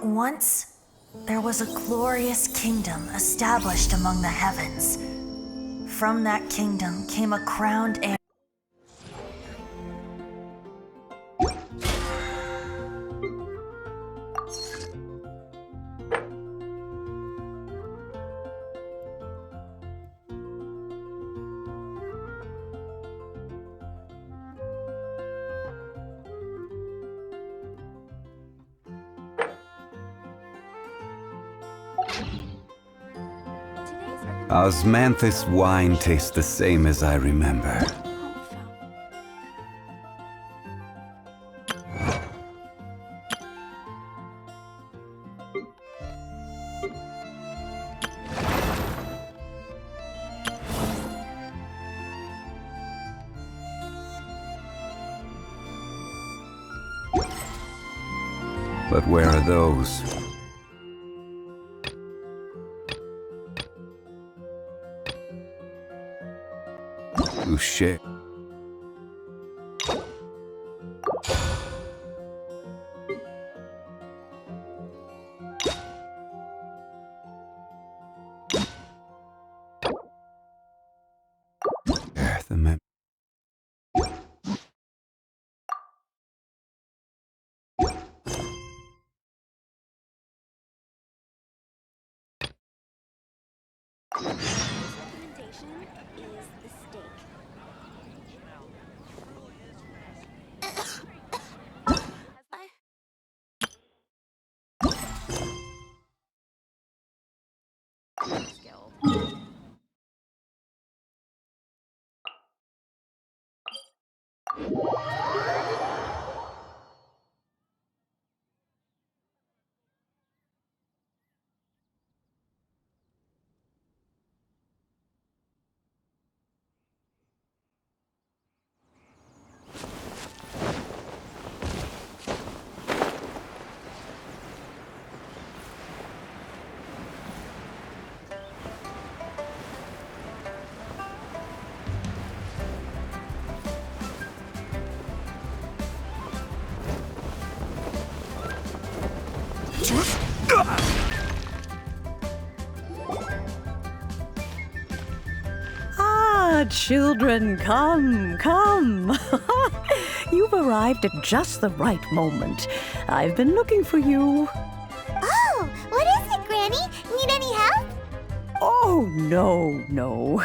Once, there was a glorious kingdom established among the heavens. From that kingdom came a crowned heir. Osmanthus wine tastes the same as I remember. But where are those? Who share? The mem. Ah, children, come, come. You've arrived at just the right moment. I've been looking for you. Oh, what is it, Granny? Need any help? Oh, no.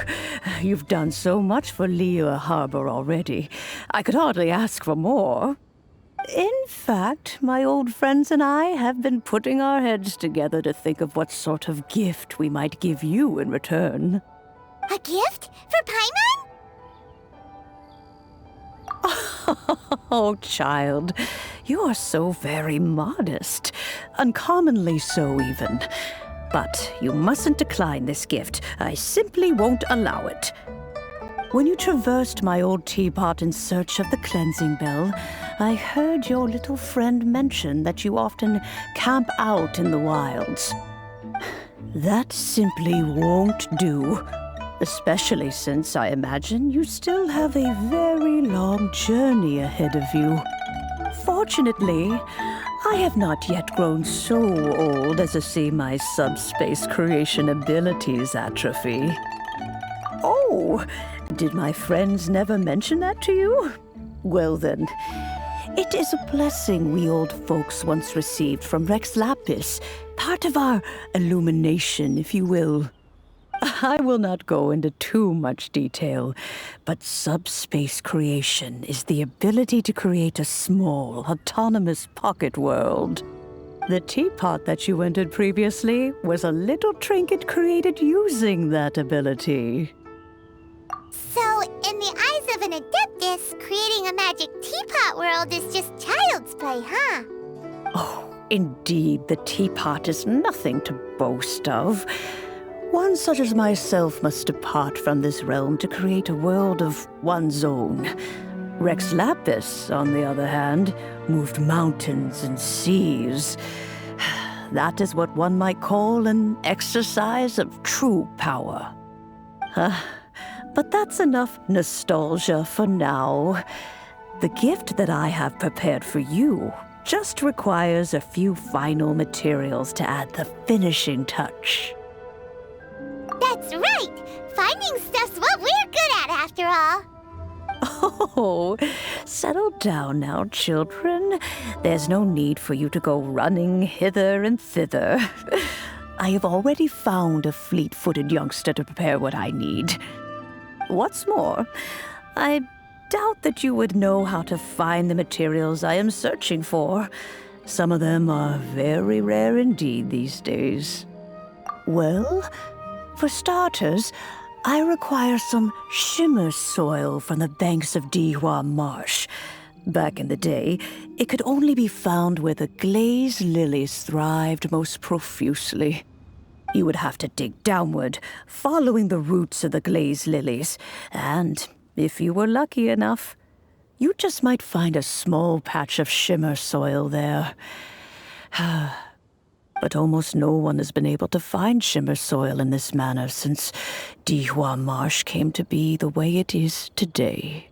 You've done so much for Liyue Harbor already. I could hardly ask for more. In fact, my old friends and I have been putting our heads together to think of what sort of gift we might give you in return. A gift? For Paimon? Oh, child, you are so very modest. Uncommonly so, even. But you mustn't decline this gift. I simply won't allow it. When you traversed my old teapot in search of the cleansing bell, I heard your little friend mention that you often camp out in the wilds. That simply won't do. Especially since I imagine you still have a very long journey ahead of you. Fortunately, I have not yet grown so old as to see my subspace creation abilities atrophy. Oh, did my friends never mention that to you? Well then, it is a blessing we old folks once received from Rex Lapis, part of our illumination, if you will. I will not go into too much detail, but subspace creation is the ability to create a small, autonomous pocket world. The teapot that you entered previously was a little trinket created using that ability. So, in the eyes of an adeptus, creating a magic teapot world is just child's play, huh? Oh, indeed, the teapot is nothing to boast of. One such as myself must depart from this realm to create a world of one's own. Rex Lapis, on the other hand, moved mountains and seas. That is what one might call an exercise of true power. But that's enough nostalgia for now. The gift that I have prepared for you just requires a few final materials to add the finishing touch. That's right! Finding stuff's what we're good at, after all. Oh, settle down now, children. There's no need for you to go running hither and thither. I have already found a fleet-footed youngster to prepare what I need. What's more, I doubt that you would know how to find the materials I am searching for. Some of them are very rare indeed these days. Well, for starters, I require some shimmer soil from the banks of Dihua Marsh. Back in the day, it could only be found where the glazed lilies thrived most profusely. You would have to dig downward, following the roots of the glazed lilies, and if you were lucky enough, you just might find a small patch of shimmer soil there. But almost no one has been able to find shimmer soil in this manner since Dihua Marsh came to be the way it is today.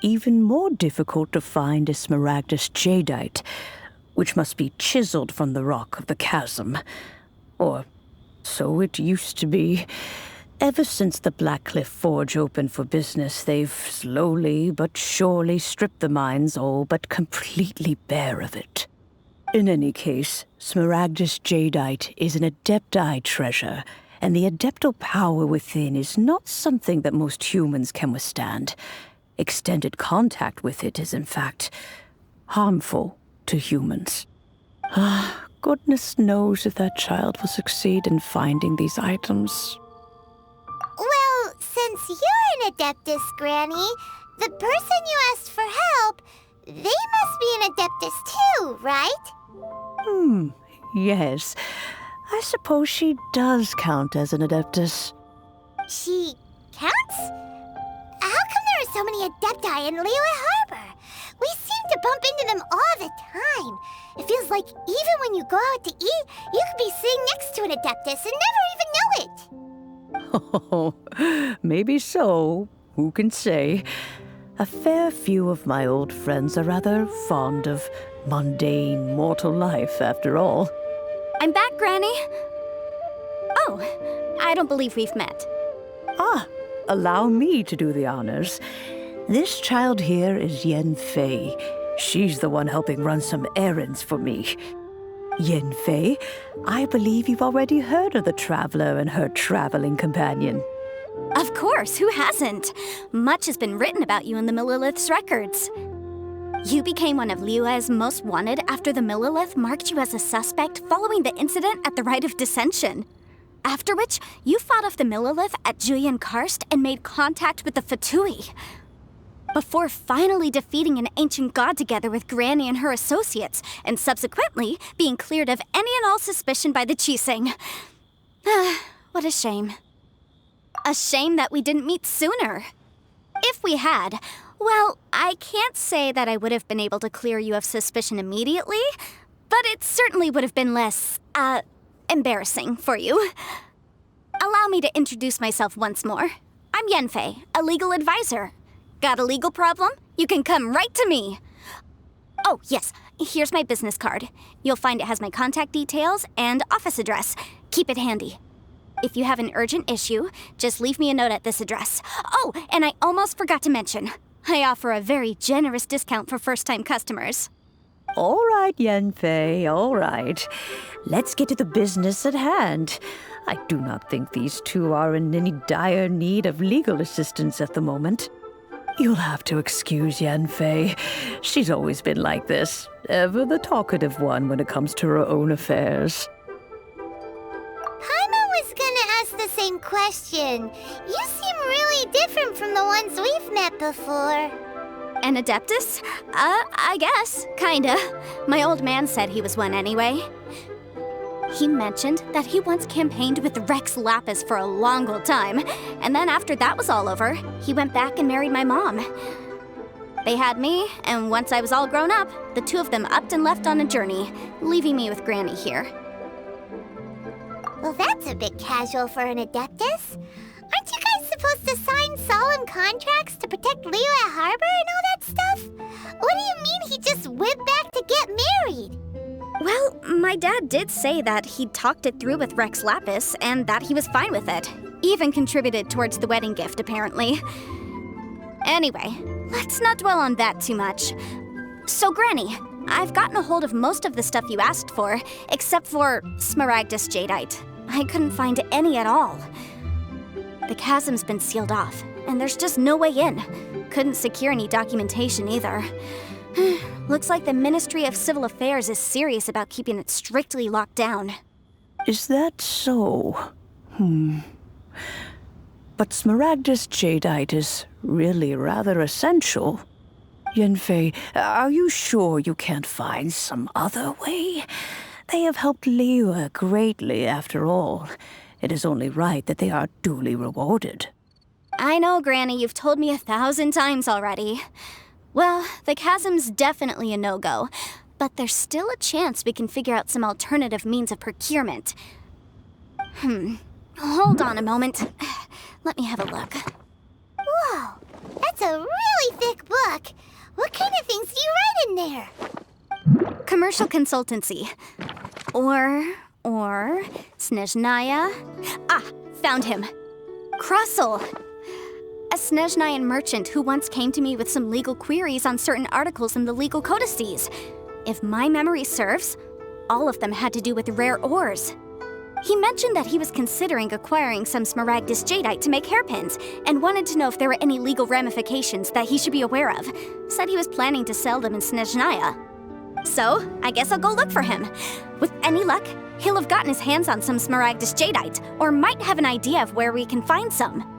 Even more difficult to find is smaragdus jadeite, which must be chiseled from the rock of the chasm. Or so it used to be. Ever since the Blackcliff Forge opened for business, they've slowly but surely stripped the mines all but completely bare of it. In any case, smaragdus jadeite is an adepti treasure, and the adeptal power within is not something that most humans can withstand. Extended contact with it is, in fact, harmful to humans. Goodness knows if that child will succeed in finding these items. Well, since you're an Adeptus, Granny, the person you asked for help, they must be an Adeptus too, right? Yes. I suppose she does count as an Adeptus. She counts? How come there are so many Adepti in Liyue Harbor? We seem to bump into them all the time. It feels like even when you go out to eat, you could be sitting next to an Adeptus and never even know it. Oh, maybe so. Who can say? A fair few of my old friends are rather fond of mundane mortal life, after all. I'm back, Granny. Oh, I don't believe we've met. Allow me to do the honors. This child here is Yen Fei. She's the one helping run some errands for me. Yen Fei, I believe you've already heard of the traveler and her traveling companion. Of course, who hasn't? Much has been written about you in the Millilith's records. You became one of Liyue's most wanted after the Millilith marked you as a suspect following the incident at the Rite of Dissension. After which, you fought off the Millilith at Julian Karst and made contact with the Fatui. Before finally defeating an ancient god together with Granny and her associates, and subsequently being cleared of any and all suspicion by the Chiseng. What a shame. A shame that we didn't meet sooner. If we had, well, I can't say that I would have been able to clear you of suspicion immediately, but it certainly would have been less, embarrassing for you. Allow me to introduce myself once more. I'm Yenfei, a legal advisor. Got a legal problem? You can come right to me. Oh, yes, here's my business card. You'll find it has my contact details and office address. Keep it handy. If you have an urgent issue, just leave me a note at this address. Oh, and I almost forgot to mention, I offer a very generous discount for first-time customers. All right, Yenfei, all right. Let's get to the business at hand. I do not think these two are in any dire need of legal assistance at the moment. You'll have to excuse Yenfei. She's always been like this, ever the talkative one when it comes to her own affairs. Paimon was gonna ask the same question. You seem really different from the ones we've met before. An Adeptus? I guess, kinda. My old man said he was one anyway. He mentioned that he once campaigned with Rex Lapis for a long old time, and then after that was all over, he went back and married my mom. They had me, and once I was all grown up, the two of them upped and left on a journey, leaving me with Granny here. Well, that's a bit casual for an Adeptus. Aren't you guys supposed to sign solemn contracts to protect Liyue Harbor and all that stuff? What do you mean he just went back to get married? Well, my dad did say that he'd talked it through with Rex Lapis and that he was fine with it. Even contributed towards the wedding gift, apparently. Anyway, let's not dwell on that too much. So, Granny, I've gotten a hold of most of the stuff you asked for, except for Smaragdus Jadeite. I couldn't find any at all. The chasm's been sealed off, and there's just no way in. Couldn't secure any documentation either. Looks like the Ministry of Civil Affairs is serious about keeping it strictly locked down. Is that so? But Smaragdus Jadeite is really rather essential. Yanfei, are you sure you can't find some other way? They have helped Liyue greatly, after all. It is only right that they are duly rewarded. I know, Granny, you've told me 1,000 times already. Well, the chasm's definitely a no-go, but there's still a chance we can figure out some alternative means of procurement. Hold on a moment. Let me have a look. Whoa, that's a really thick book. What kind of things do you write in there? Commercial consultancy. Or Snezhnaya. Ah, found him. Crossel. A Snezhnayan merchant who once came to me with some legal queries on certain articles in the legal codices. If my memory serves, all of them had to do with rare ores. He mentioned that he was considering acquiring some Smaragdus Jadeite to make hairpins, and wanted to know if there were any legal ramifications that he should be aware of. Said he was planning to sell them in Snezhnaya. So, I guess I'll go look for him. With any luck, he'll have gotten his hands on some Smaragdus Jadeite, or might have an idea of where we can find some.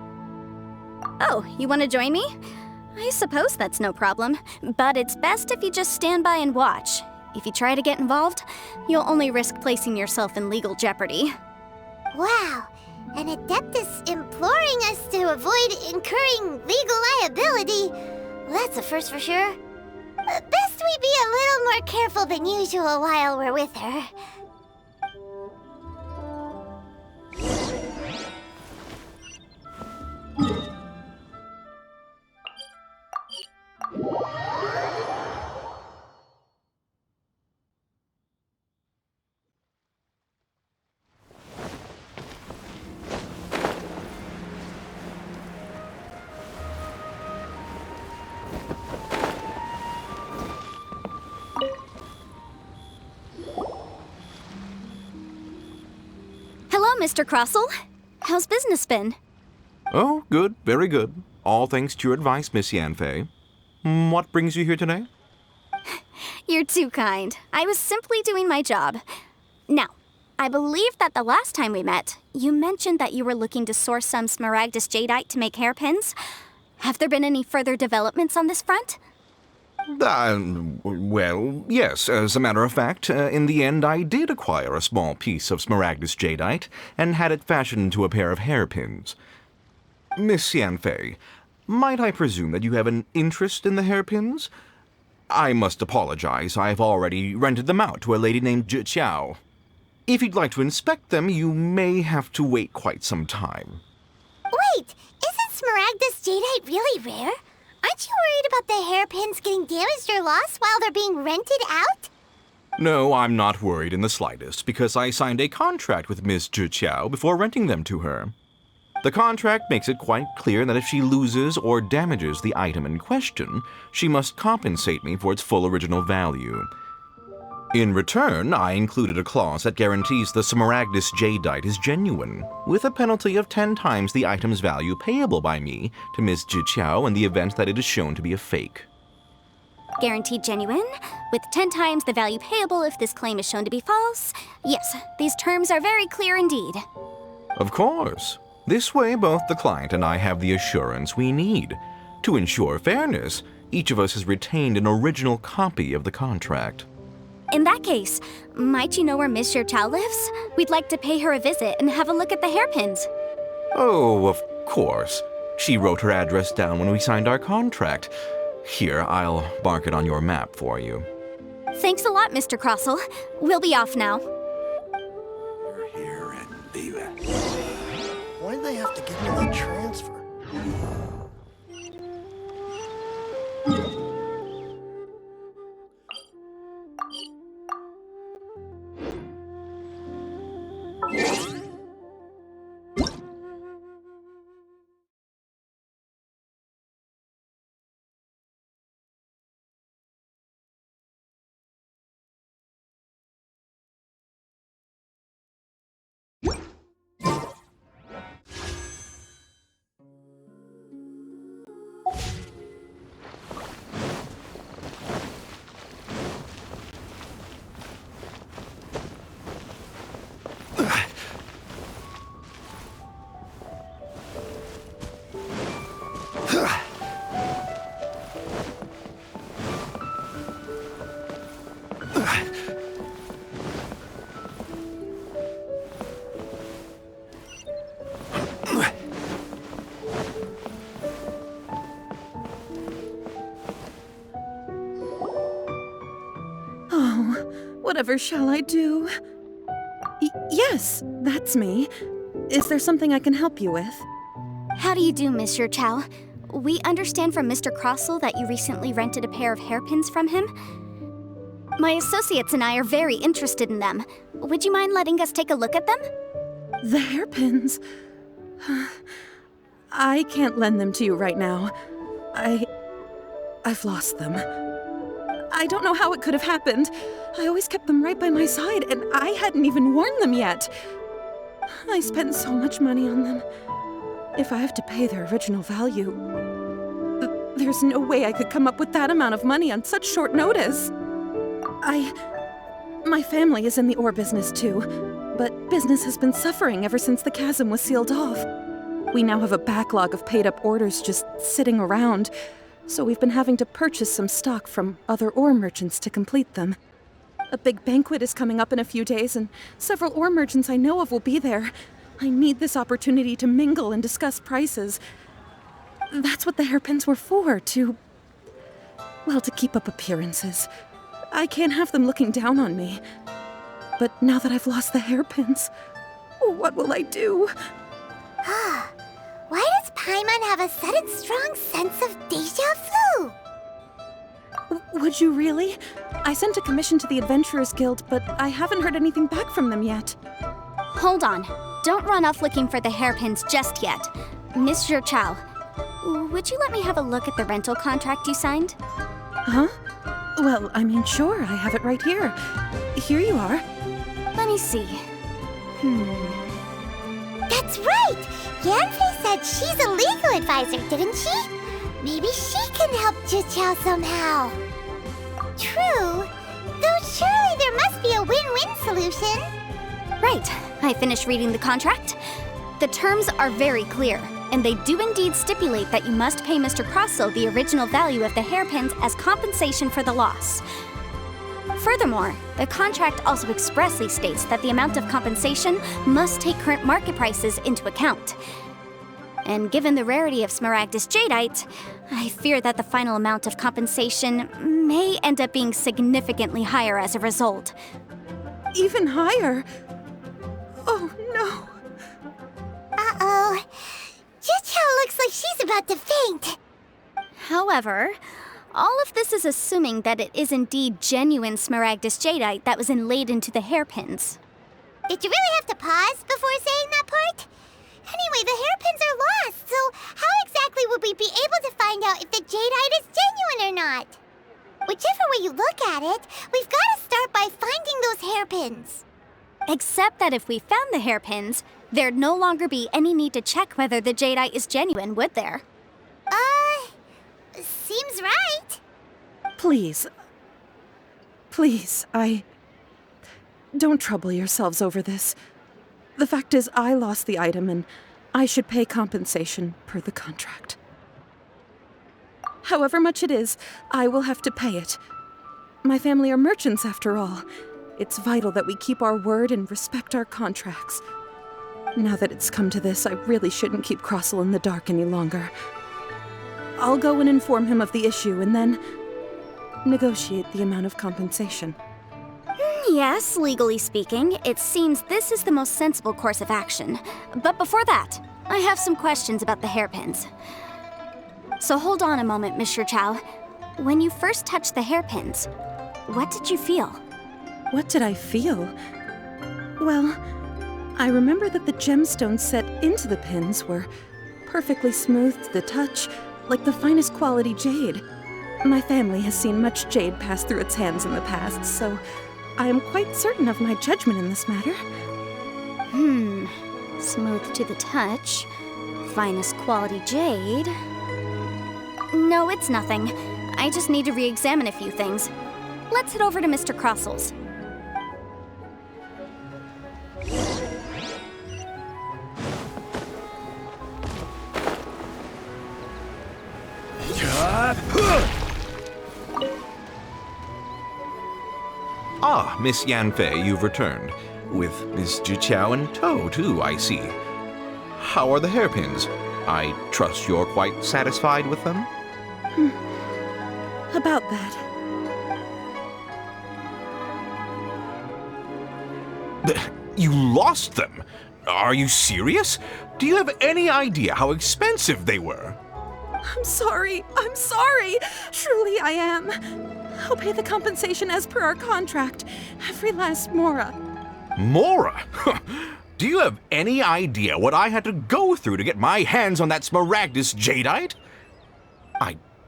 Oh, you want to join me? I suppose that's no problem, but it's best if you just stand by and watch. If you try to get involved, you'll only risk placing yourself in legal jeopardy. Wow, an Adeptus imploring us to avoid incurring legal liability. Well, that's a first for sure. Best we be a little more careful than usual while we're with her. Hello, Mr. Crossel. How's business been? Oh, good, very good. All thanks to your advice, Miss Yanfei. What brings you here today? You're too kind. I was simply doing my job. Now, I believe that the last time we met, you mentioned that you were looking to source some Smaragdus Jadeite to make hairpins. Have there been any further developments on this front? Well, yes. As a matter of fact, in the end, I did acquire a small piece of Smaragdus Jadeite and had it fashioned into a pair of hairpins. Miss Yanfei, might I presume that you have an interest in the hairpins? I must apologize. I've already rented them out to a lady named Zhi Qiao. If you'd like to inspect them, you may have to wait quite some time. Wait, isn't Smaragdus Jadeite really rare? Aren't you worried about the hairpins getting damaged or lost while they're being rented out? No, I'm not worried in the slightest, because I signed a contract with Miss Zhi Qiao before renting them to her. The contract makes it quite clear that if she loses or damages the item in question, she must compensate me for its full original value. In return, I included a clause that guarantees the Smaragdus Jadeite is genuine, with a penalty of 10 times the item's value payable by me to Miss Zhi Qiao in the event that it is shown to be a fake. Guaranteed genuine, with 10 times the value payable if this claim is shown to be false. Yes, these terms are very clear indeed. Of course. This way, both the client and I have the assurance we need. To ensure fairness, each of us has retained an original copy of the contract. In that case, might you know where Miss Zhi Qiao lives? We'd like to pay her a visit and have a look at the hairpins. Oh, of course. She wrote her address down when we signed our contract. Here, I'll mark it on your map for you. Thanks a lot, Mr. Crossell. We'll be off now. You're here and leave it. Why'd they have to give me that transfer? Whatever shall I do? Yes, that's me. Is there something I can help you with? How do you do, Monsieur Chow? We understand from Mr. Crossell that you recently rented a pair of hairpins from him. My associates and I are very interested in them. Would you mind letting us take a look at them? The hairpins? I can't lend them to you right now. I've lost them. I don't know how it could have happened. I always kept them right by my side, and I hadn't even worn them yet. I spent so much money on them. If I have to pay their original value, there's no way I could come up with that amount of money on such short notice. My family is in the ore business too, but business has been suffering ever since the chasm was sealed off. We now have a backlog of paid-up orders just sitting around, so we've been having to purchase some stock from other ore merchants to complete them. A big banquet is coming up in a few days, and several ore merchants I know of will be there. I need this opportunity to mingle and discuss prices. That's what the hairpins were for, to keep up appearances. I can't have them looking down on me. But now that I've lost the hairpins, what will I do? Why does Paimon have a sudden strong sense of déjà vu? Would you really? I sent a commission to the Adventurers Guild, but I haven't heard anything back from them yet. Hold on. Don't run off looking for the hairpins just yet. Mr. Chow, would you let me have a look at the rental contract you signed? Huh? Well, I mean, sure, I have it right here. Here you are. Let me see. That's right! Yanfei said she's a legal advisor, didn't she? Maybe she can help Juqiao somehow. True. Though surely there must be a win-win solution. Right. I finished reading the contract. The terms are very clear, and they do indeed stipulate that you must pay Mr. Crossell the original value of the hairpins as compensation for the loss. Furthermore, the contract also expressly states that the amount of compensation must take current market prices into account. And given the rarity of Smaragdus Jadeite, I fear that the final amount of compensation may end up being significantly higher as a result. Even higher? Oh, no. Uh-oh. Juqiao looks like she's about to faint. However, all of this is assuming that it is indeed genuine Smaragdus Jadeite that was inlaid into the hairpins. Did you really have to pause before saying that part? Anyway, the hairpins are lost, so how exactly would we be able to find out if the jadeite is genuine or not? Whichever way you look at it, we've got to start by finding those hairpins. Except that if we found the hairpins, there'd no longer be any need to check whether the jadeite is genuine, would there? Seems right. Please, don't trouble yourselves over this. The fact is, I lost the item, and I should pay compensation per the contract. However much it is, I will have to pay it. My family are merchants, after all. It's vital that we keep our word and respect our contracts. Now that it's come to this, I really shouldn't keep Crossell in the dark any longer. I'll go and inform him of the issue and then negotiate the amount of compensation. Yes, legally speaking, it seems this is the most sensible course of action. But before that, I have some questions about the hairpins. So hold on a moment, Mr. Chow. When you first touched the hairpins, what did you feel? What did I feel? Well, I remember that the gemstones set into the pins were perfectly smooth to the touch, like the finest quality jade. My family has seen much jade pass through its hands in the past, so I am quite certain of my judgment in this matter. Smooth to the touch, finest quality jade. No, it's nothing. I just need to re-examine a few things. Let's head over to Mr. Crossel's. Ah, Miss Yanfei, you've returned. With Miss Jiqiao in tow, too, I see. How are the hairpins? I trust you're quite satisfied with them? About that. You lost them? Are you serious? Do you have any idea how expensive they were? I'm sorry. Truly I am. I'll pay the compensation as per our contract. Every last mora. Mora? Do you have any idea what I had to go through to get my hands on that Smaragdus jadeite?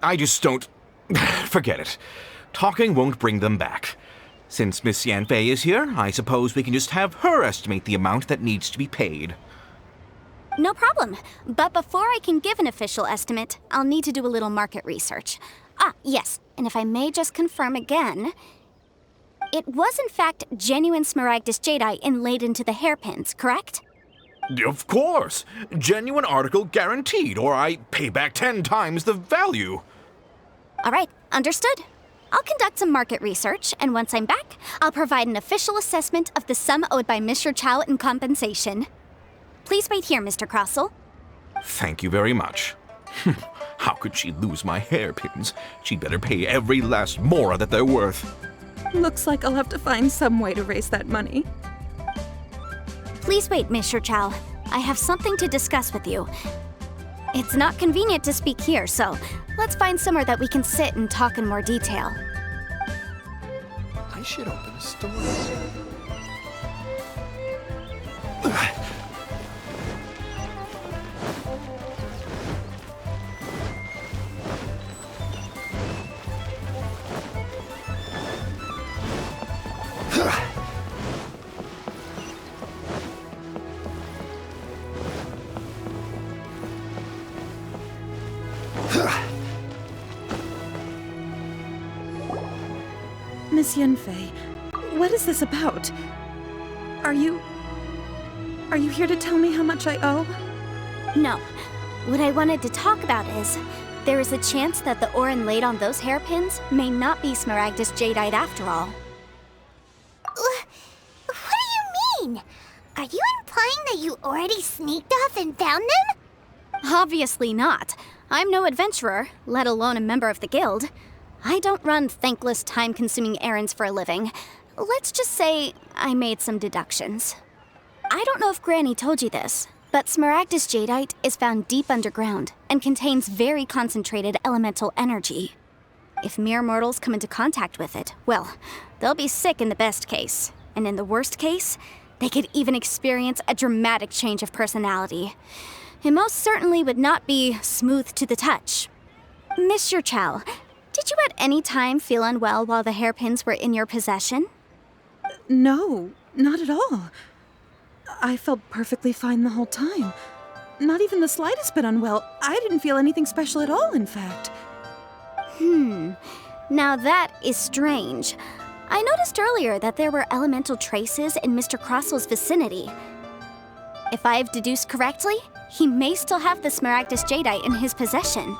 I just don't... Forget it. Talking won't bring them back. Since Miss Yanfei is here, I suppose we can just have her estimate the amount that needs to be paid. No problem. But before I can give an official estimate, I'll need to do a little market research. Ah, yes, and if I may just confirm again, it was in fact genuine Smaragdus jadeite inlaid into the hairpins, correct? Of course! Genuine article guaranteed, or I pay back 10 times the value. All right, understood. I'll conduct some market research, and once I'm back, I'll provide an official assessment of the sum owed by Mr. Chow in compensation. Please wait here, Mr. Crossell. Thank you very much. How could she lose my hairpins? She'd better pay every last mora that they're worth. Looks like I'll have to find some way to raise that money. Please wait, Mr. Chow. I have something to discuss with you. It's not convenient to speak here, so let's find somewhere that we can sit and talk in more detail. I should open a store. Miss Yanfei, what is this about? Are you here to tell me how much I owe? No. What I wanted to talk about is, there is a chance that the ore inlaid on those hairpins may not be Smaragdus jadeite after all. What do you mean? Are you implying that you already sneaked off and found them? Obviously not. I'm no adventurer, let alone a member of the guild. I don't run thankless, time-consuming errands for a living. Let's just say I made some deductions. I don't know if Granny told you this, but Smaragdus jadeite is found deep underground and contains very concentrated elemental energy. If mere mortals come into contact with it, well, they'll be sick in the best case. And in the worst case, they could even experience a dramatic change of personality. It most certainly would not be smooth to the touch. Mr. Chow, did you at any time feel unwell while the hairpins were in your possession? No, not at all. I felt perfectly fine the whole time. Not even the slightest bit unwell. I didn't feel anything special at all, in fact. Now that is strange. I noticed earlier that there were elemental traces in Mr. Crossel's vicinity. If I've deduced correctly, he may still have the Smaragdus jadeite in his possession.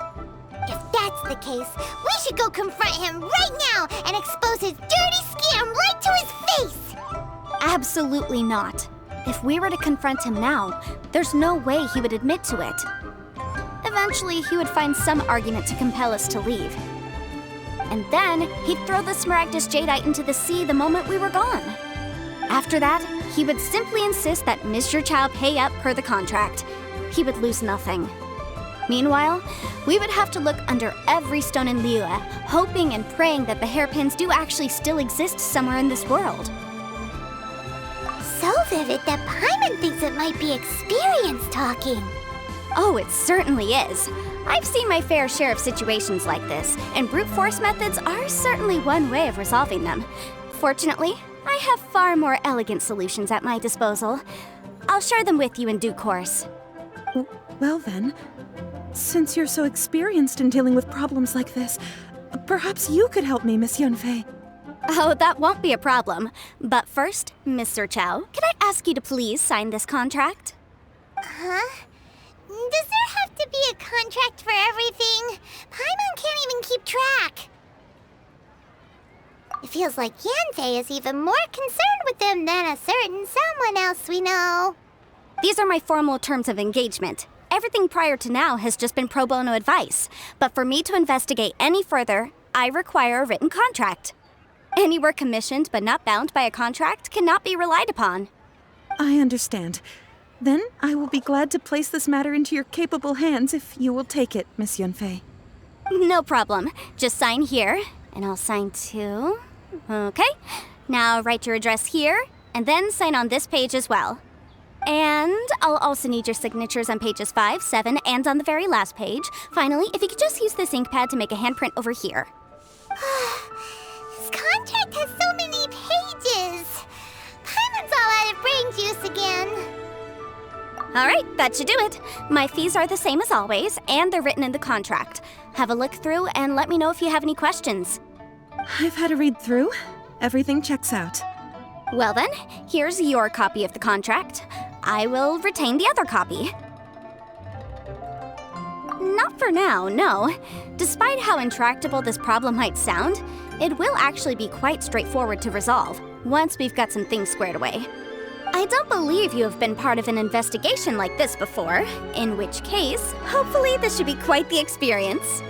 If that's the case, we should go confront him right now and expose his dirty scam right to his face! Absolutely not. If we were to confront him now, there's no way he would admit to it. Eventually, he would find some argument to compel us to leave. And then, he'd throw the Smaragdus Jadeite into the sea the moment we were gone. After that, he would simply insist that Mr. Chow pay up per the contract. He would lose nothing. Meanwhile, we would have to look under every stone in Liyue, hoping and praying that the hairpins do actually still exist somewhere in this world. So vivid that Paimon thinks it might be experience talking. Oh, it certainly is. I've seen my fair share of situations like this, and brute force methods are certainly one way of resolving them. Fortunately, I have far more elegant solutions at my disposal. I'll share them with you in due course. Well then, since you're so experienced in dealing with problems like this, perhaps you could help me, Miss Yunfei. Oh, that won't be a problem. But first, Mr. Chow, can I ask you to please sign this contract? Huh? Does there have to be a contract for everything? Paimon can't even keep track. It feels like Yanfei is even more concerned with them than a certain someone else we know. These are my formal terms of engagement. Everything prior to now has just been pro bono advice. But for me to investigate any further, I require a written contract. Any work commissioned but not bound by a contract cannot be relied upon. I understand. Then I will be glad to place this matter into your capable hands if you will take it, Miss Yunfei. No problem. Just sign here, and I'll sign too. Okay. Now write your address here, and then sign on this page as well. And I'll also need your signatures on pages 5, 7, and on the very last page. Finally, if you could just use this ink pad to make a handprint over here. This contract has so many pages. Paimon's all out of brain juice again. All right, that should do it. My fees are the same as always, and they're written in the contract. Have a look through and let me know if you have any questions. I've had a read through. Everything checks out. Well then, here's your copy of the contract. I will retain the other copy. Not for now, no. Despite how intractable this problem might sound, it will actually be quite straightforward to resolve, once we've got some things squared away. I don't believe you have been part of an investigation like this before, in which case, hopefully this should be quite the experience.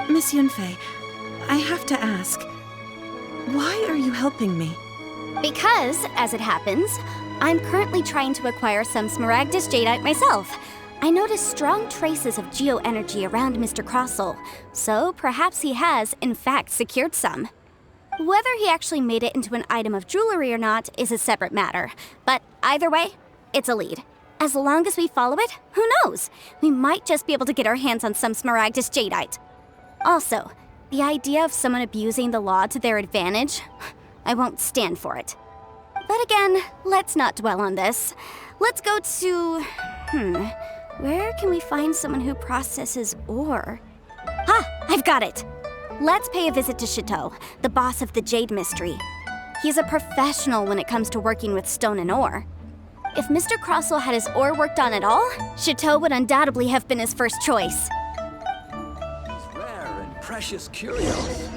Miss Yunfei, I have to ask, why are you helping me? Because, as it happens, I'm currently trying to acquire some Smaragdus Jadeite myself. I noticed strong traces of geoenergy around Mr. Crossel, so perhaps he has, in fact, secured some. Whether he actually made it into an item of jewelry or not is a separate matter, but either way, it's a lead. As long as we follow it, who knows? We might just be able to get our hands on some Smaragdus Jadeite. Also, the idea of someone abusing the law to their advantage, I won't stand for it. But again, let's not dwell on this. Let's go to... where can we find someone who processes ore? I've got it! Let's pay a visit to Chateau, the boss of the Jade Mystery. He's a professional when it comes to working with stone and ore. If Mr. Crossel had his ore worked on at all, Chateau would undoubtedly have been his first choice. These rare and precious curios.